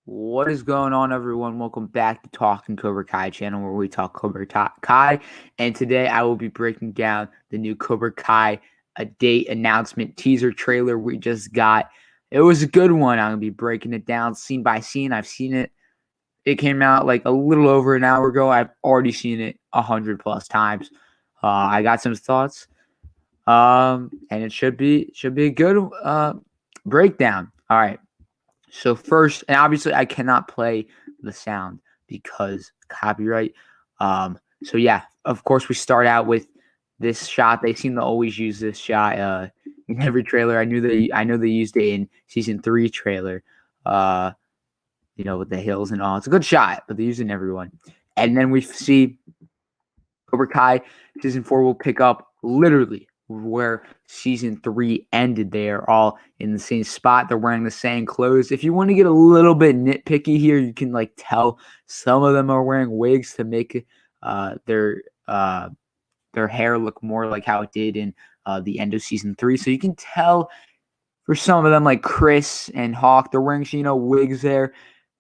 What is going on, everyone? Welcome back to Talking Cobra Kai channel, where we talk Cobra Kai. And today I will be breaking down the new Cobra Kai a date announcement teaser trailer we just got. It was a good one. I'm gonna be breaking it down scene by scene. I've seen it. It came out like a little over an hour ago. I've already seen it 100+ times. I got some thoughts, and it should be a good breakdown. All right. So first, and obviously I cannot play the sound because copyright. So yeah, of course we start out with this shot. They seem to always use this shot in every trailer. I know they used it in season 3 trailer. With the hills and all. It's a good shot, but they use it in everyone. And then we see Cobra Kai season 4 will pick up literally where season 3 ended. They are all in the same spot. They're wearing the same clothes. If you want to get a little bit nitpicky here, you can like tell some of them are wearing wigs to make their hair look more like how it did in the end of season 3. So you can tell for some of them, like Chris and Hawk, they're wearing wigs there.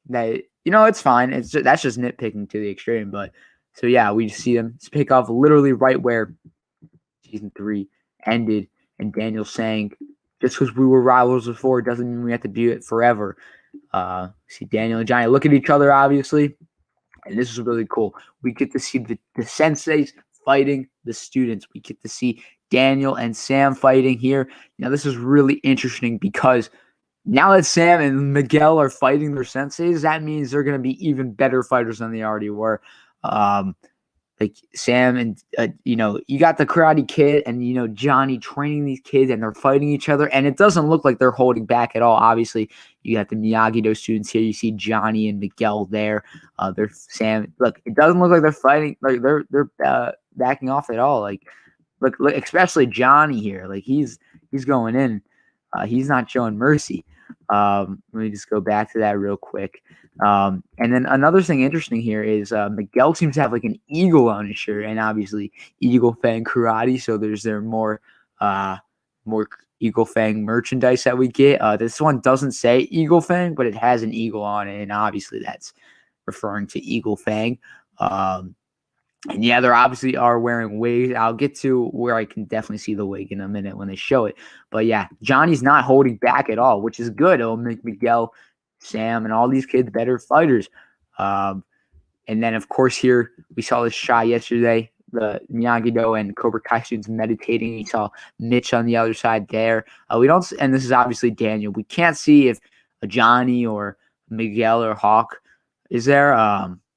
That it's fine. That's just nitpicking to the extreme, but. So yeah, we see them pick off literally right where season 3 ended, and Daniel saying, "Just because we were rivals before doesn't mean we have to be it forever." See Daniel and Johnny look at each other, obviously, and this is really cool. We get to see the senseis fighting the students. We get to see Daniel and Sam fighting here. Now this is really interesting because now that Sam and Miguel are fighting their senseis, that means they're going to be even better fighters than they already were. Like Sam and you got the Karate Kid and Johnny training these kids, and they're fighting each other, and it doesn't look like they're holding back at all. Obviously, you got the Miyagi-Do students here. You see Johnny and Miguel there. They're Sam. Look, it doesn't look like they're fighting. Like they're backing off at all. Like look, especially Johnny here. Like he's going in. He's not showing mercy. Let me just go back to that real quick. And then another thing interesting here is Miguel seems to have like an eagle on his shirt, and obviously Eagle Fang Karate. So there's more Eagle Fang merchandise that we get. This one doesn't say Eagle Fang, but it has an eagle on it, and obviously that's referring to Eagle Fang. And yeah, there obviously are wearing wigs. I'll get to where I can definitely see the wig in a minute when they show it. But yeah, Johnny's not holding back at all, which is good. It'll make Miguel, Sam, and all these kids better fighters. And then, of course, here we saw this shot yesterday. The Miyagi-Do and Cobra Kai students meditating. You saw Mitch on the other side there. We don't, and this is obviously Daniel. We can't see if Johnny or Miguel or Hawk is there,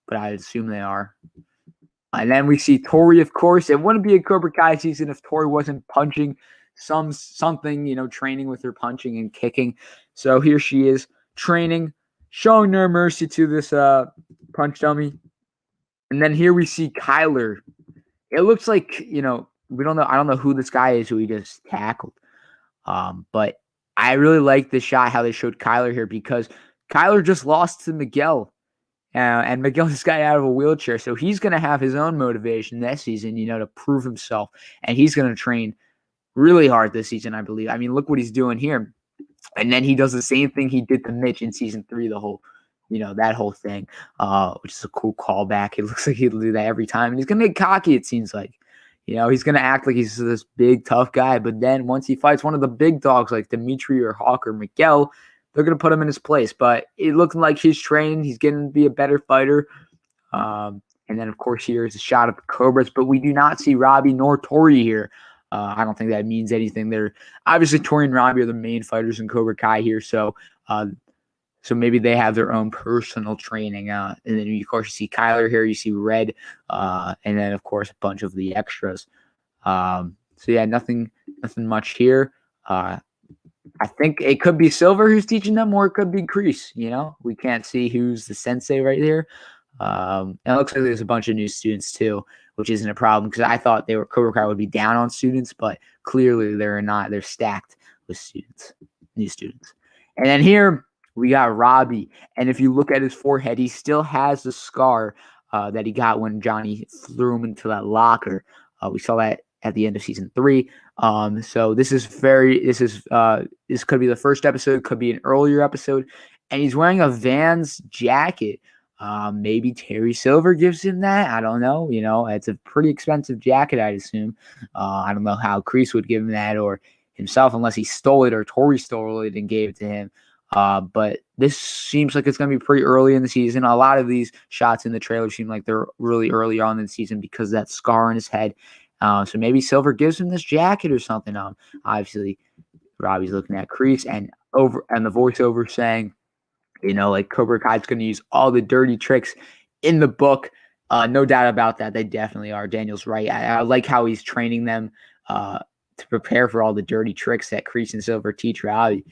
but I assume they are. And then we see Tori, of course. It wouldn't be a Cobra Kai season if Tori wasn't punching something, training with her punching and kicking. So here she is training, showing no mercy to this punch dummy. And then here we see Kyler. It looks like, we don't know. I don't know who this guy is who he just tackled. But I really like this shot, how they showed Kyler here, because Kyler just lost to Miguel. And Miguel just got out of a wheelchair, so he's going to have his own motivation this season, to prove himself. And he's going to train really hard this season, I believe. I mean, look what he's doing here. And then he does the same thing he did to Mitch in season 3, the whole, that whole thing, which is a cool callback. It looks like he'll do that every time. And he's going to get cocky, it seems like. He's going to act like he's this big, tough guy. But then once he fights one of the big dogs like Dimitri or Hawk or Miguel, they're going to put him in his place. But it looks like he's training. He's getting to be a better fighter. And then, of course, here is a shot of the Cobras. But we do not see Robby nor Tori here. I don't think that means anything. They're obviously Tori and Robby are the main fighters in Cobra Kai here. So maybe they have their own personal training. And then, of course, you see Kyler here. You see Red. And then, of course, a bunch of the extras. So, yeah, nothing much here. I think it could be Silver who's teaching them, or it could be Kreese. We can't see who's the sensei right here. And it looks like there's a bunch of new students too, which isn't a problem because I thought Cobra Kai would be down on students, but clearly they're not. They're stacked with students, new students. And then here we got Robby, and if you look at his forehead, he still has the scar that he got when Johnny threw him into that locker. We saw that at the end of season 3. So this could be the first episode, could be an earlier episode, and he's wearing a Vans jacket. Maybe Terry Silver gives him that. I don't know. It's a pretty expensive jacket, I'd assume. I don't know how Kreese would give him that or himself, unless he stole it or Tori stole it and gave it to him. But this seems like it's going to be pretty early in the season. A lot of these shots in the trailer seem like they're really early on in the season because of that scar on his head. So maybe Silver gives him this jacket or something. Obviously, Robby's looking at Kreese and the voiceover saying, like Cobra Kai's going to use all the dirty tricks in the book. No doubt about that. They definitely are. Daniel's right. I like how he's training them to prepare for all the dirty tricks that Kreese and Silver teach Robby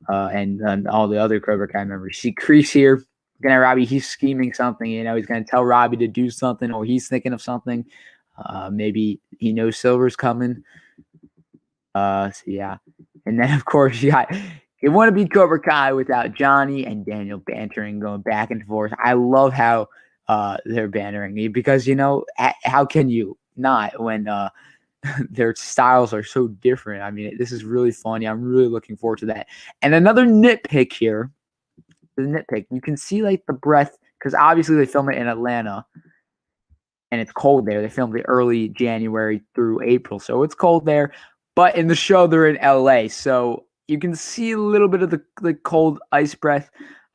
and all the other Cobra Kai members. See Kreese here. Looking at Robby, he's scheming something. He's going to tell Robby to do something, or he's thinking of something. Maybe he knows Silver's coming. So yeah. And then, of course, you want to be Cobra Kai without Johnny and Daniel bantering, going back and forth. I love how they're bantering because, how can you not when their styles are so different? I mean, this is really funny. I'm really looking forward to that. And another nitpick here, you can see like the breath, because obviously they film it in Atlanta and it's cold there. They filmed it early January through April, so it's cold there. But in the show, they're in LA, so you can see a little bit of the cold ice breath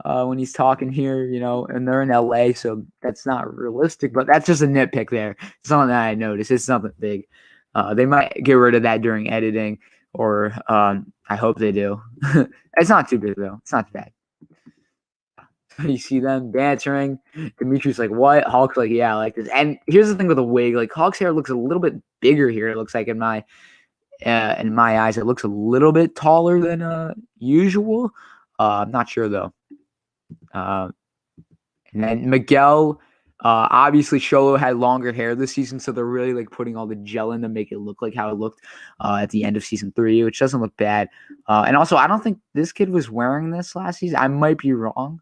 when he's talking here, and they're in LA, so that's not realistic, but that's just a nitpick there. It's something that I noticed. It's nothing big. They might get rid of that during editing, or I hope they do. It's not too big, though. It's not bad. You see them bantering. Dimitri's like, what? Hulk's like, yeah, I like this. And here's the thing with the wig. Like, Hulk's hair looks a little bit bigger here, it looks like, in my eyes. It looks a little bit taller than usual. I'm not sure, though. And then Miguel, obviously Xolo had longer hair this season, so they're really like putting all the gel in to make it look like how it looked at the end of season 3, which doesn't look bad. And also, I don't think this kid was wearing this last season. I might be wrong.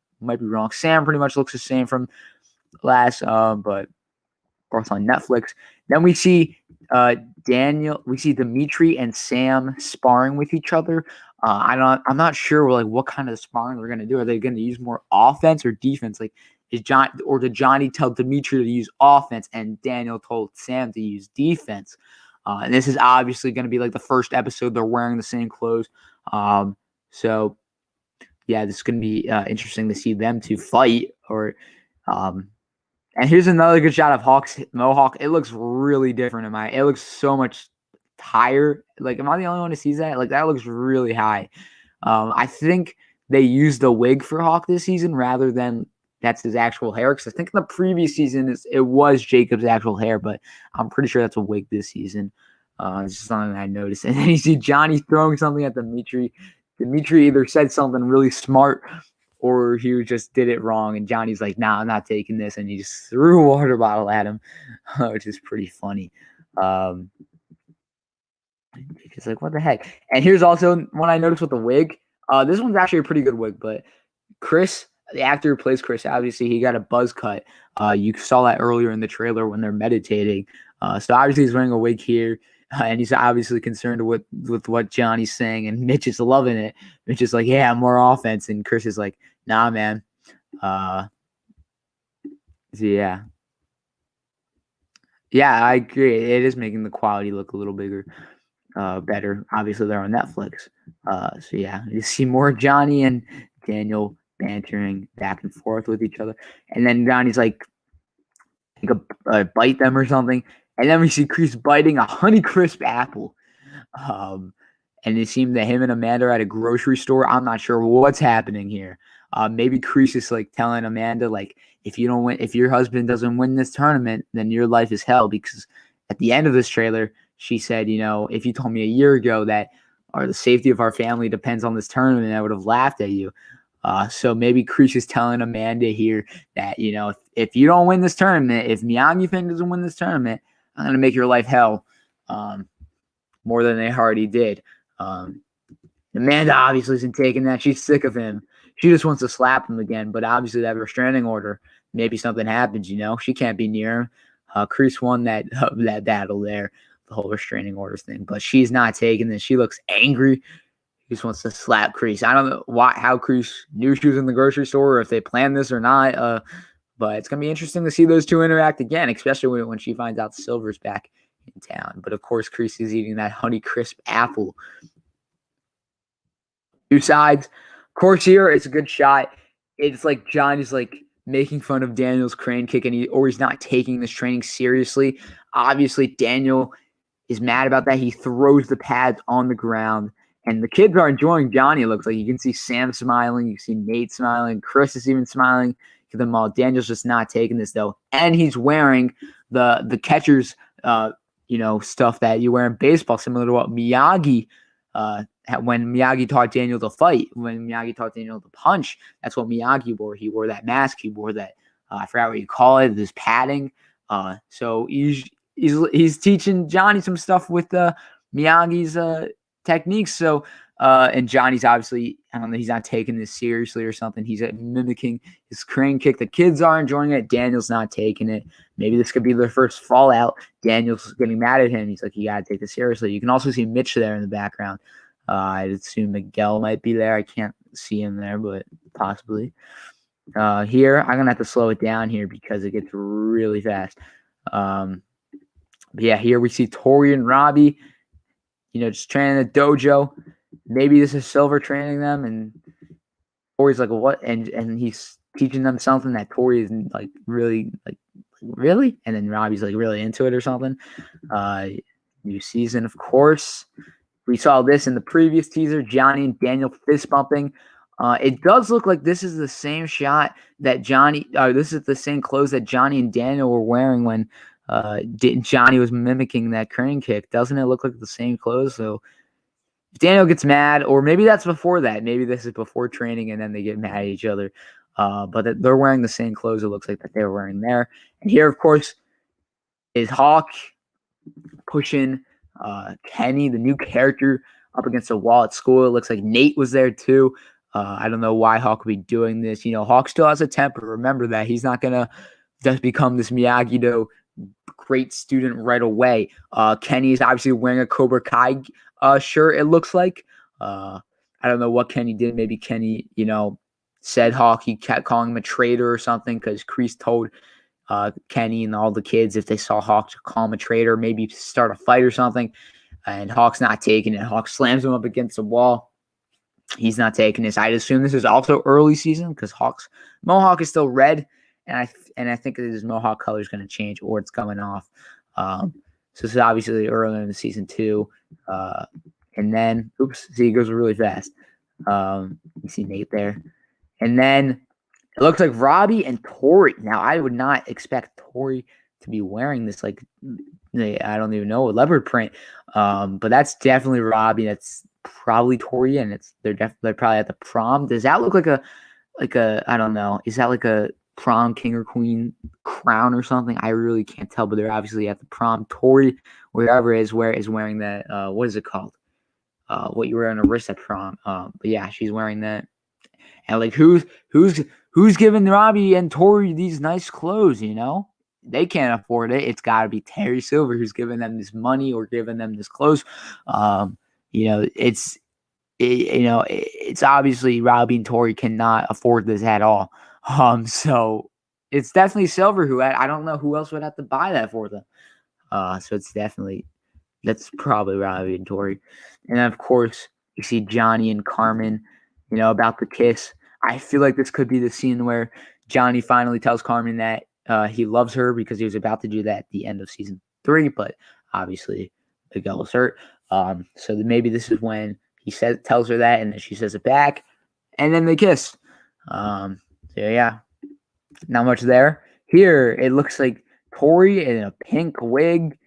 Sam pretty much looks the same from last, but of course on Netflix. Then we see Dimitri and Sam sparring with each other. I'm not sure like what kind of sparring they're gonna do. Are they gonna use more offense or defense? Like did Johnny tell Dimitri to use offense and Daniel told Sam to use defense? And this is obviously gonna be like the first episode they're wearing the same clothes. So yeah, this is gonna be interesting to see them two fight. And here's another good shot of Hawk's mohawk. It looks really different it looks so much higher. Like, am I the only one who sees that? Like, that looks really high. I think they used the wig for Hawk this season rather than that's his actual hair. Because I think in the previous season it was Jacob's actual hair, but I'm pretty sure that's a wig this season. It's just something I noticed. And then you see Johnny throwing something at Dimitri. Dimitri either said something really smart or he just did it wrong. And Johnny's like, nah, I'm not taking this. And he just threw a water bottle at him, which is pretty funny. Just like, what the heck? And here's also one I noticed with the wig. This one's actually a pretty good wig, but Chris, the actor who plays Chris, obviously he got a buzz cut. You saw that earlier in the trailer when they're meditating. So obviously he's wearing a wig here. And he's obviously concerned with what Johnny's saying, and Mitch is loving it. Mitch is like, yeah, more offense, and Chris is like, nah, man. So yeah, I agree. It is making the quality look a little better. Obviously, they're on Netflix. So yeah, you see more Johnny and Daniel bantering back and forth with each other, and then Johnny's like, bite them or something. And then we see Kreese biting a Honeycrisp apple. And it seemed that him and Amanda are at a grocery store. I'm not sure what's happening here. Maybe Kreese is like telling Amanda, like, if your husband doesn't win this tournament, then your life is hell. Because at the end of this trailer, she said, if you told me a year ago that the safety of our family depends on this tournament, I would have laughed at you. So maybe Kreese is telling Amanda here that, if you don't win this tournament, if Miyagi doesn't win this tournament, I'm going to make your life hell more than they already did. Amanda obviously isn't taking that. She's sick of him. She just wants to slap him again. But obviously that restraining order, maybe something happens, She can't be near him. Kreese won that battle there, the whole restraining orders thing. But she's not taking this. She looks angry. He just wants to slap Kreese. I don't know how Kreese knew she was in the grocery store or if they planned this or not. But it's going to be interesting to see those two interact again, especially when she finds out Silver's back in town. But, of course, Kreese is eating that Honey Crisp apple. Two sides. Of course, here it's a good shot. It's like Johnny's like making fun of Daniel's crane kick, and he's not taking this training seriously. Obviously, Daniel is mad about that. He throws the pads on the ground, and the kids are enjoying Johnny. It looks like you can see Sam smiling, you can see Nate smiling, Chris is even smiling to them all. Daniel's just not taking this though, and he's wearing the catcher's stuff that you wear in baseball, similar to what Miyagi. When Miyagi taught Daniel to fight, when Miyagi taught Daniel to punch, that's what Miyagi wore. He wore that mask. He wore that, I forgot what you call it, this padding. So he's teaching Johnny some stuff with Miyagi's techniques. So, and Johnny's obviously, I don't know, he's not taking this seriously or something. He's mimicking his crane kick. The kids are enjoying it. Daniel's not taking it. Maybe this could be their first fallout. Daniel's getting mad at him. He's like, you got to take this seriously. You can also see Mitch there in the background. I'd assume Miguel might be there. I can't see him there, but possibly. Here, I'm going to have to slow it down here because it gets really fast. But yeah, here we see Tori and Robby, just training the dojo. Maybe this is Silver training them, and Tori's like, what? And he's teaching them something that Tori is like really, really? And then Robby's like really into it or something. New season, of course. We saw this in the previous teaser, Johnny and Daniel fist bumping. It does look like this is the same shot that this is the same clothes that Johnny and Daniel were wearing when Johnny was mimicking that crane kick. Doesn't it look like the same clothes? So if Daniel gets mad, or maybe that's before that. Maybe this is before training and then they get mad at each other. But they're wearing the same clothes, it looks like, that they were wearing there. And here, of course, is Hawk pushing Kenny, the new character, up against a wall at school. It looks like Nate was there too. I don't know why Hawk would be doing this. Hawk still has a temper. Remember that. He's not going to just become this Miyagi-Do great student right away. Kenny is obviously wearing a Cobra Kai shirt, it looks like. I don't know what Kenny did. Maybe Kenny, said Hawk. He kept calling him a traitor or something because Kreese told Kenny and all the kids if they saw Hawk to call him a traitor, maybe start a fight or something. And Hawk's not taking it. Hawk slams him up against the wall. He's not taking this. I'd assume this is also early season because Hawk's mohawk is still red, and I think his mohawk color is going to change or it's coming off. So this is obviously earlier in the season too. And then, see, it goes really fast. You see Nate there, and then it looks like Robby and Tori. Now, I would not expect Tori to be wearing this, I don't even know, a leopard print. But that's definitely Robby. That's probably Tori, and they're probably at the prom. Does that look like a I don't know? Is that like a prom king or queen crown or something? I really can't tell, but they're obviously at the prom. Tori, wherever is wearing that. What is it called? What you wear on a wrist at prom. But yeah, she's wearing that. And who's giving Robby and Tori these nice clothes? They can't afford it. It's got to be Terry Silver who's giving them this money or giving them this clothes. It's obviously Robby and Tori cannot afford this at all. So it's definitely Silver who I don't know who else would have to buy that for them. So that's probably Robby and Tori. And then of course you see Johnny and Carmen, about the kiss. I feel like this could be the scene where Johnny finally tells Carmen that he loves her because he was about to do that at the end of season 3, but obviously Miguel was hurt. So maybe this is when he tells her that, and then she says it back, and then they kiss. So yeah, not much there. Here it looks like Tori in a pink wig,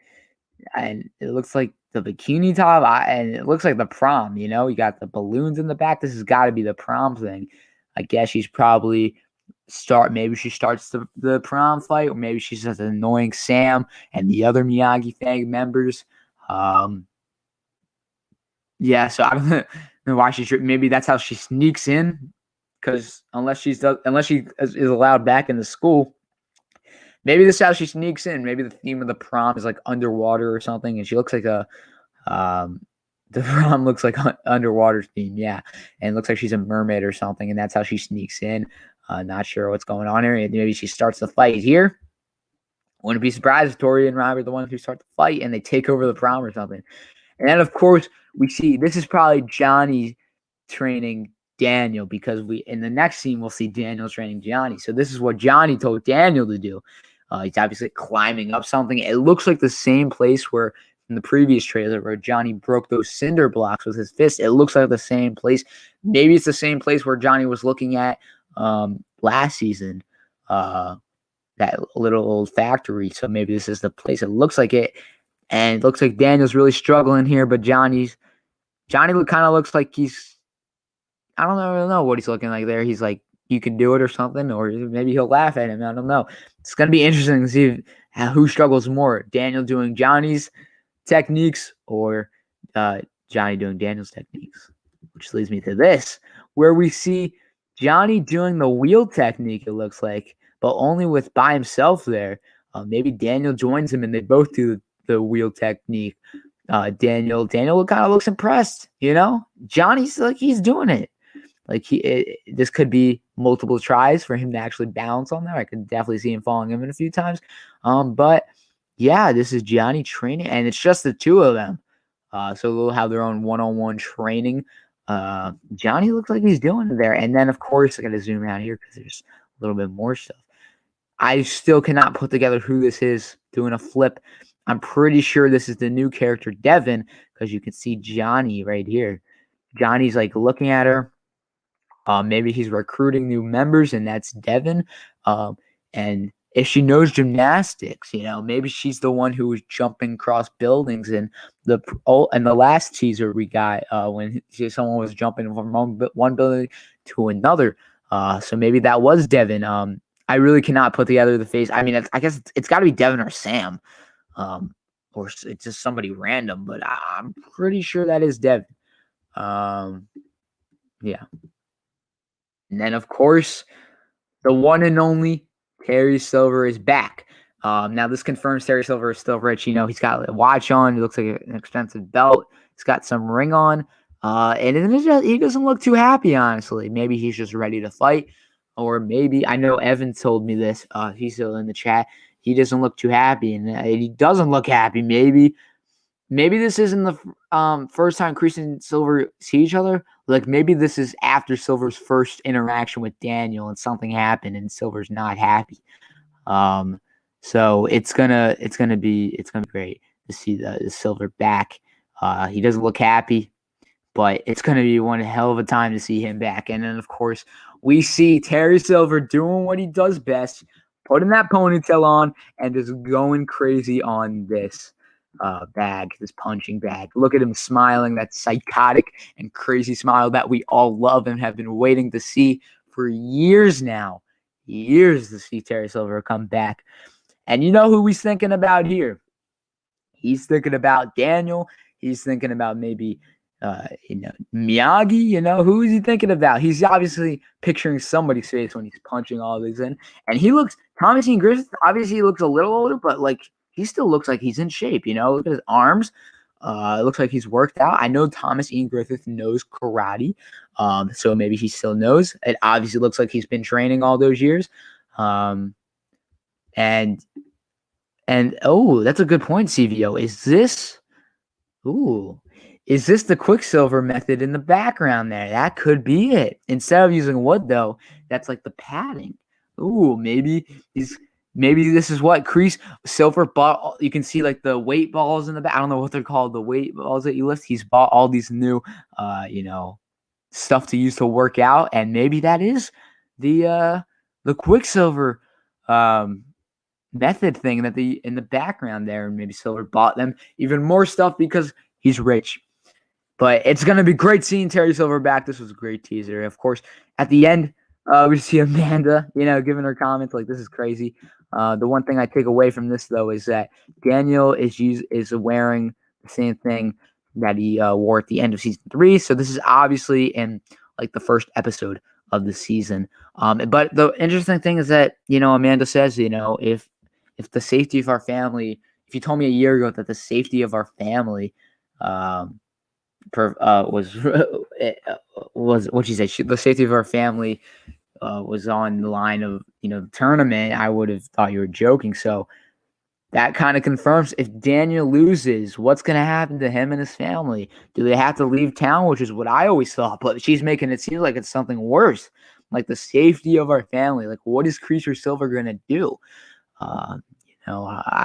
and it looks like the bikini top, and it looks like the prom. You got the balloons in the back. This has got to be the prom thing. I guess she's probably maybe she starts the prom fight, or maybe she's just annoying Sam and the other Miyagi Fang members. Yeah, so I don't know why maybe that's how she sneaks in, because unless she is allowed back in the school, maybe this is how she sneaks in. Maybe the theme of the prom is like underwater or something, and she looks like a The Prom looks like underwater theme, yeah, and it looks like she's a mermaid or something, and that's how she sneaks in. Not sure what's going on here. Maybe she starts the fight here. Wouldn't be surprised if Tori and Rob are the ones who start the fight and they take over the Prom or something. And then, of course, we see this is probably Johnny training Daniel, because we in the next scene we'll see Daniel training Johnny. So this is what Johnny told Daniel to do. He's obviously climbing up something. It looks like the same place where in the previous trailer where Johnny broke those cinder blocks with his fist. It looks like the same place. Maybe it's the same place where Johnny was looking at last season, that little old factory. So maybe this is the place. It looks like it. And it looks like Daniel's really struggling here, but Johnny kind of looks like I don't really know what he's looking like there. He's like, you can do it or something, or maybe he'll laugh at him. I don't know. It's going to be interesting to see who struggles more, Daniel doing Johnny's techniques or Johnny doing Daniel's techniques, which leads me to this, where we see Johnny doing the wheel technique, it looks like, but only by himself there. Maybe Daniel joins him and they both do the wheel technique. Daniel kind of looks impressed, Johnny's like, he's doing it. Like this could be multiple tries for him to actually balance on there. I could definitely see him falling in a few times. But yeah, this is Johnny training, and it's just the two of them. So they'll have their own one-on-one training. Johnny looks like he's doing it there. And then, of course, I got to zoom out here because there's a little bit more stuff. I still cannot put together who this is doing a flip. I'm pretty sure this is the new character, Devin, because you can see Johnny right here. Johnny's like looking at her. Maybe he's recruiting new members, and that's Devin. And if she knows gymnastics, maybe she's the one who was jumping across buildings. And the last teaser we got when someone was jumping from one building to another. So maybe that was Devin. I really cannot put together the face. I mean, I guess it's got to be Devin or Sam, or it's just somebody random. But I'm pretty sure that is Devin. Yeah. And then, of course, the one and only Terry Silver is back. Now, this confirms Terry Silver is still rich. He's got a watch on. It looks like an expensive belt. He's got some ring on. And he doesn't look too happy, honestly. Maybe he's just ready to fight. Or maybe, I know Evan told me this. He's still in the chat. He doesn't look too happy. And he doesn't look happy. Maybe this isn't the first time Kreese and Silver see each other. Like, maybe this is after Silver's first interaction with Daniel and something happened and Silver's not happy. So it's gonna be great to see the Silver back. He doesn't look happy, but it's gonna be one hell of a time to see him back. And then, of course, we see Terry Silver doing what he does best, putting that ponytail on and just going crazy on this this punching bag. Look at him smiling, that psychotic and crazy smile that we all love and have been waiting to see for years now. Years to see Terry Silver come back. And you know who he's thinking about here? He's thinking about Daniel. He's thinking about maybe Miyagi. Who is he thinking about? He's obviously picturing somebody's face when he's punching all these in. And Thomas Ian Griffith, obviously he looks a little older, but like, he still looks like he's in shape, Look at his arms. It looks like he's worked out. I know Thomas Ian Griffith knows karate, so maybe he still knows. It obviously looks like he's been training all those years. And that's a good point, CVO. Is this the Quicksilver method in the background there? That could be it. Instead of using wood, though, that's like the padding. Maybe this is what Kreese Silver bought. You can see like the weight balls in the back. I don't know what they're called, the weight balls that you lift. He's bought all these new, stuff to use to work out, and maybe that is the Quicksilver method thing that in the background there. And maybe Silver bought them even more stuff because he's rich. But it's gonna be great seeing Terry Silver back. This was a great teaser. Of course, at the end, we see Amanda, giving her comments like, this is crazy. The one thing I take away from this, though, is that Daniel is wearing the same thing that he wore at the end of season 3. So this is obviously in like the first episode of the season. But the interesting thing is that, Amanda says, if the safety of our family, if you told me a year ago that the safety of our family was what she said. The safety of our family was on the line of the tournament. I would have thought you were joking. So that kind of confirms if Daniel loses, what's going to happen to him and his family? Do they have to leave town, which is what I always thought, but she's making it seem like it's something worse, like the safety of our family. Like, what is Kreese or Silver going to do?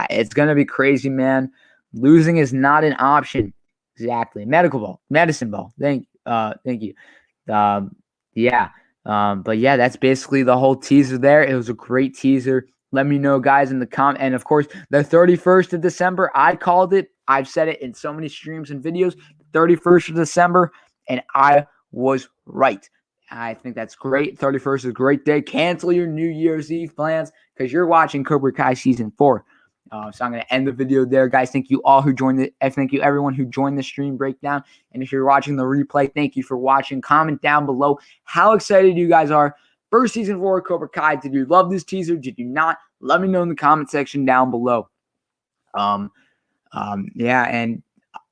It's going to be crazy, man. Losing is not an option. Exactly. Medicine ball. Thank you. Yeah. But yeah, that's basically the whole teaser there. It was a great teaser. Let me know, guys, in the comment. And of course, the 31st of December, I called it. I've said it in so many streams and videos. 31st of December, and I was right. I think that's great. 31st is a great day. Cancel your New Year's Eve plans because you're watching Cobra Kai Season 4. So I'm going to end the video there, guys. Thank you all who joined it. Thank you, everyone who joined the stream breakdown. And if you're watching the replay, thank you for watching. Comment down below how excited you guys are for Season 4 of Cobra Kai. Did you love this teaser? Did you not? Let me know in the comment section down below. Yeah, and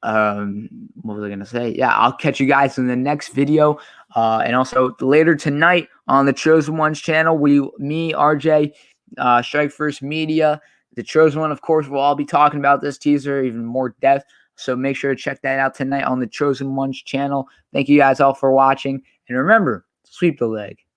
what was I gonna say? Yeah, I'll catch you guys in the next video. And also later tonight on the Chosen Ones channel, me, RJ, Strike First Media, the Chosen One, of course, we'll all be talking about this teaser, even more depth. So make sure to check that out tonight on the Chosen Ones channel. Thank you guys all for watching. And remember, sweep the leg.